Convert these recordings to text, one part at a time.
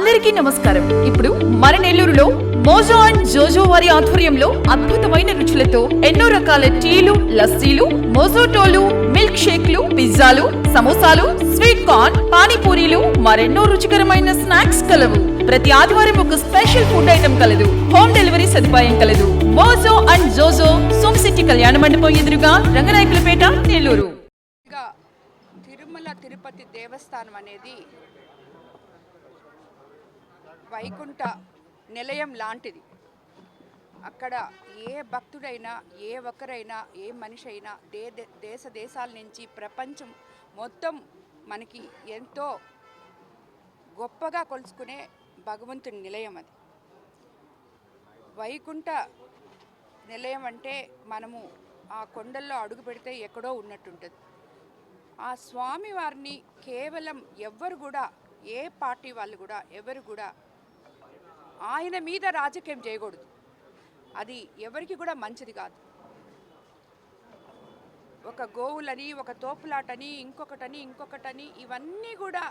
అందరికీ నమస్కారం. ఇప్పుడు మన నెల్లూరులో మోజో అండ్ జోజో వారి ఆధ్వర్యంలో అద్భుతమైన రుచులతో ఎన్నో రకాల టీలు, లస్సీలు, మోజోటోలు, మిల్క్ షేక్లు, పిజ్జాలు, సమోసాలు, స్వీట్ కార్న్, పానీపూరీలు, మరెన్నో రుచికరమైన స్నాక్స్ కలవు. ప్రతి ఆదివారం ఒక స్పెషల్ ఫుడ్ ఐటమ్ కలదు. హోమ్ డెలివరీ సదుపాయం కలదు. మోజో అండ్ జోజో, సోమ్ సిటీ కళ్యాణ మండపం ఎదురుగా, రంగనాయకులపేట, నెల్లూరు. తిరుమల తిరుపతి దేవస్థానం అనేది వైకుంఠ నిలయం లాంటిది. అక్కడ ఏ భక్తుడైనా, ఏ ఒక్కరైనా, ఏ మనిషి అయినా దేశ దేశాల నుంచి ప్రపంచం మొత్తం మనకి ఎంతో గొప్పగా కొలుసుకునే భగవంతుని నిలయం అది. వైకుంఠ నిలయం అంటే మనము ఆ కొండల్లో అడుగు పెడితే ఎక్కడో ఉన్నట్టుంటుంది. ఆ స్వామి వారిని కేవలం ఎవ్వరు కూడా, ఏ పార్టీ వాళ్ళు కూడా, ఎవరు కూడా ఆయన మీద రాజకీయం చేయకూడదు. అది ఎవరికి కూడా మంచిది కాదు. ఒక గోవులని, ఒక తోపులాటని, ఇంకొకటని ఇవన్నీ కూడా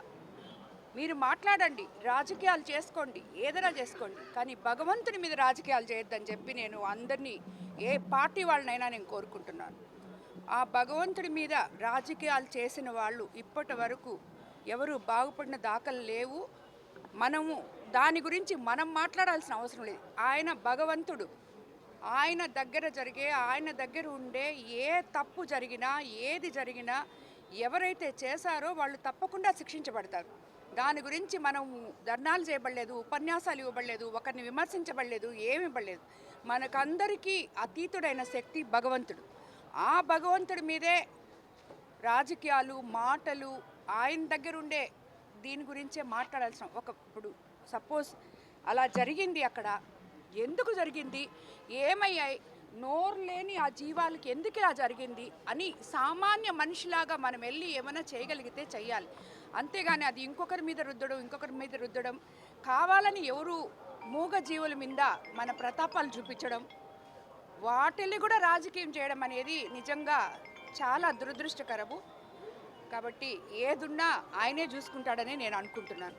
మీరు మాట్లాడండి, రాజకీయాలు చేసుకోండి, ఏదైనా చేసుకోండి, కానీ భగవంతుని మీద రాజకీయాలు చేయొద్దని చెప్పి నేను అందరినీ, ఏ పార్టీ వాళ్ళనైనా నేను కోరుకుంటున్నాను. ఆ భగవంతుడి మీద రాజకీయాలు చేసిన వాళ్ళు ఇప్పటి వరకు ఎవరు బాగుపడిన దాఖలు లేవు. మనము దాని గురించి మనం మాట్లాడాల్సిన అవసరం లేదు. ఆయన భగవంతుడు, ఆయన దగ్గర ఉండే ఏ తప్పు జరిగినా, ఏది జరిగినా ఎవరైతే చేశారో వాళ్ళు తప్పకుండా శిక్షించబడతారు. దాని గురించి మనం ధర్నాలు చేయబడలేదు, ఉపన్యాసాలు ఇవ్వబడలేదు, ఒకరిని విమర్శించబడలేదు, ఏమి ఇవ్వలేదు. మనకందరికీ అతీతుడైన శక్తి భగవంతుడు. ఆ భగవంతుడి మీదే రాజకీయాలు, మాటలు, ఆయన దగ్గర ఉండే దీని గురించే మాట్లాడాల్సిన. ఇప్పుడు సపోజ్ అలా జరిగింది, అక్కడ ఎందుకు జరిగింది, ఏమయ్యాయి, నోరు లేని ఆ జీవాలకి ఎందుకు ఇలా జరిగింది అని సామాన్య మనిషిలాగా మనం వెళ్ళి ఏమైనా చేయగలిగితే చెయ్యాలి. అంతేగాని అది ఇంకొకరి మీద రుద్దడం, కావాలని ఎవరు మూగ జీవుల మీద మన ప్రతాపాలు చూపించడం, వాటిని కూడా రాజకీయం చేయడం అనేది నిజంగా చాలా దురదృష్టకరము. కాబట్టి ఏదున్నా ఆయనే చూసుకుంటాడని నేను అనుకుంటున్నాను.